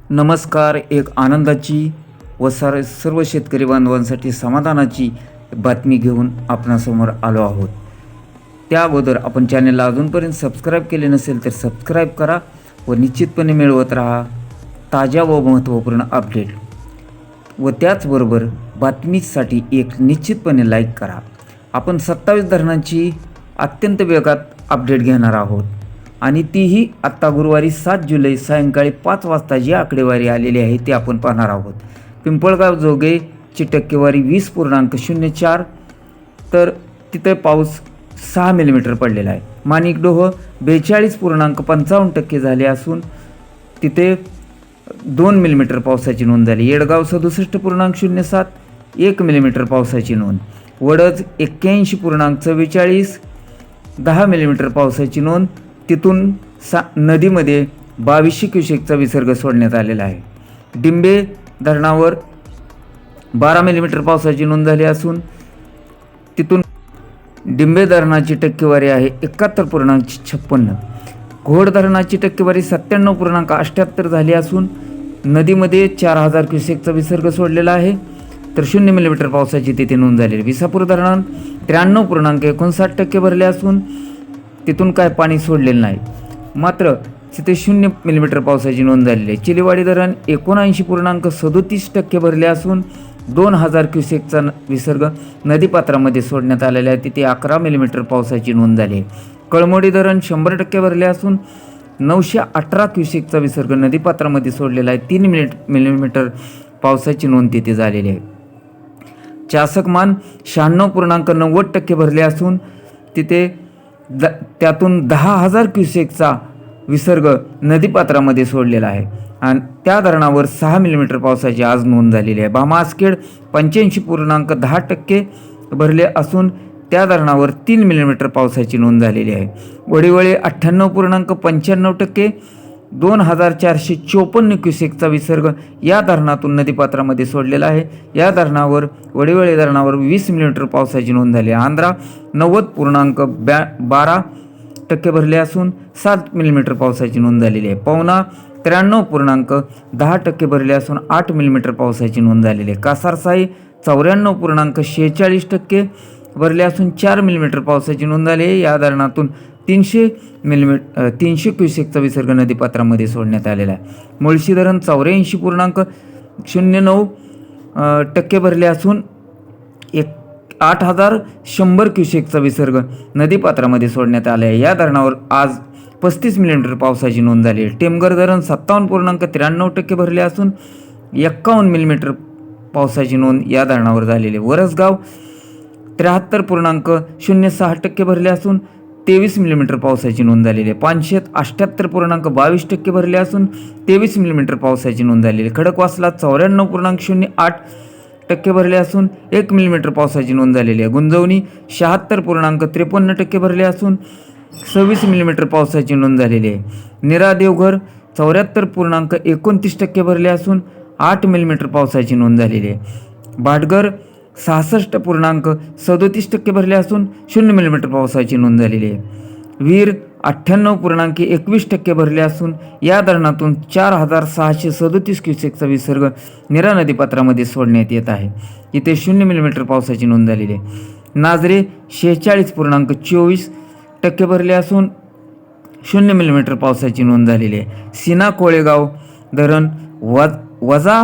नमस्कार. एक आनंदाची व सर्व शेतकरी बांधवांसाठी समाधानाची बातमी घेऊन आपणासमोर आलो आहोत. त्या अगोदर आपण चॅनलला अजूनपर्यंत सबस्क्राईब केले नसेल तर सबस्क्राईब करा व निश्चितपणे मिळवत राहा ताज्या व महत्त्वपूर्ण अपडेट. व त्याचबरोबर बातमीसाठी एक निश्चितपणे लाईक करा. आपण 27 धरणांची अत्यंत वेगात अपडेट घेणार आहोत आणि तीही आत्ता गुरुवारी 7 जुलै सायंकाळी 5 वाजता जी आकडेवारी आलेली आहे ती आपण पाहणार आहोत. पिंपळगाव जोगेची टक्केवारी 20.04, तर तिथे पाऊस 6 मिलीमीटर पडलेला आहे. माणिकडोह 42.55% झाले असून तिथे 2 मिलीमीटर पावसाची नोंद झाली. येडगाव 67.07, 1 मिलीमीटर पावसाची नोंद. वडज 81.44, 10 मिलीमीटर पावसाची नोंद. तिथून नदीमध्ये 2200 क्युसेकचा विसर्ग सोडण्यात आलेला आहे. डिंबे धरणावर 12 मिलीमीटर पावसाची नोंद झाली असून तिथून डिंबे धरणाची टक्केवारी आहे 71.56. घोड धरणाची टक्केवारी 97.78 झाली असून नदीमध्ये 4000 क्युसेकचा विसर्ग सोडलेला आहे, तर 0 मिलीमीटर पावसाची तिथे नोंद झालेली. विसापूर धरण 93.59% भरले असून तिथून काय पाणी सोडलेलं नाही, मात्र तिथे 0 मिलीमीटर पावसाची नोंद झालेली आहे. चिलेवाडी धरण 79.37% भरले असून 2000 क्युसेकचा विसर्ग नदीपात्रामध्ये सोडण्यात आलेला आहे, तिथे 11 मिलीमीटर पावसाची नोंद झाली आहे. कळमोडी धरण 100% भरले असून 918 क्युसेकचा विसर्ग नदीपात्रामध्ये सोडलेला आहे, 3 मिलीमीटर पावसाची नोंद तिथे झालेली आहे. चासकमान 96.90% भरले असून तिथे त्यातून 10,000 क्युसेकचा विसर्ग नदीपात्रामध्ये सोडलेला आहे आणि त्या धरणावर 6 मिलीमीटर पावसाची आज नोंद झालेली आहे. भामासखेड 85.10% भरले असून त्या धरणावर 3 मिलीमीटर पावसाची नोंद झालेली आहे. वडिवळे 98.95%, 2454 क्युसेकचा विसर्ग या धरणातून नदीपात्रामध्ये सोडलेला आहे. या धरणावर वडिवळे धरणावर 20 मिलीमीटर पावसाची नोंद झाली आहे. आंध्रा 90.12% भरले असून 7 मिलीमीटर पावसाची नोंद झालेली आहे. पवना 93.10% भरले असून 8 मिलीमीटर पावसाची नोंद झालेली आहे. कासारसाई 94.46% भरले असून 4 मिलीमीटर पावसाची नोंद झाली आहे. या धरणातून 300 क्युसेकचा विसर्ग नदीपात्रामध्ये सोडण्यात आलेला आहे. मुळशी धरण 84.09% भरले असून 8100 क्युसेकचा विसर्ग नदीपात्रामध्ये सोडण्यात आला आहे. या धरणावर आज 35 मिलीमीटर पावसाची नोंद झाली आहे. टेमघर धरण 57.93% भरले असून 51 मिलीमीटर पावसाची नोंद या धरणावर झालेली आहे. वरसगाव 73.06% भरले असून 23 मिलीमीटर पावसाची नोंद झालेली आहे. पानशेत 78.22% भरले असून 23 मिलीमीटर पावसाची नोंद झालेली आहे. खडकवासला 94.08% भरले असून 1 मिलीमीटर पावसाची नोंद झालेली आहे. गुंजवणी 76.53% भरले असून 26 मिलीमीटर पावसाची नोंद झालेली आहे. निरा देवघर 74.29% भरले असून 8 मिलीमीटर पावसाची नोंद झालेली आहे. भाटघर 66.37% भरले असून 0 मिलीमीटर पावसाची नोंद झालेली आहे. वीर 98.21% भरले असून या धरणातून 4637 क्युसेकचा विसर्ग निरा नदीपात्रामध्ये सोडण्यात येत आहे, इथे 0 मिलीमीटर पावसाची नोंद झालेली आहे. नाझरे 46.24% भरले असून 0 मिलीमीटर पावसाची नोंद झालेली आहे. सीना कोळेगाव धरण वजा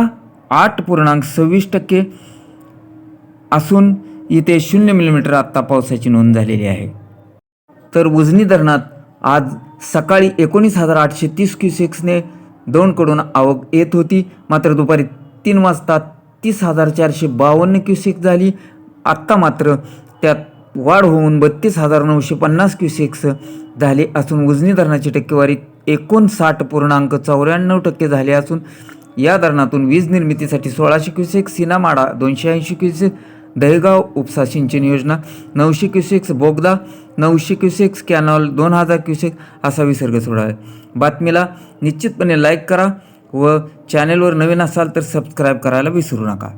8.26% असून इथे 0 मिलीमीटर आत्ता पावसाची नोंद झालेली आहे. तर उजनी धरणात आज सकाळी 19,830 क्युसेक्सने दौंडकडून आवक येत होती, मात्र दुपारी 3 वाजता 30,452 क्युसेक झाली. आत्ता मात्र त्यात वाढ होऊन 32,950 क्युसेक्स झाले असून उजनी धरणाची टक्केवारी 59.94% झाली असून या धरणातून वीज निर्मितीसाठी 1600 क्युसेक, सीनामाडा 280 क्युसेक, दहेगाव उपसा सिंचन योजना 900 क्युसेक्स, बोगदा 900 क्युसेक्स, कॅनॉल 2000 क्युसेक असा विसर्ग सोडा आहे. बातमीला निश्चितपणे लाईक करा व चॅनेलवर नवीन असाल तर सबस्क्राईब करायला विसरू नका.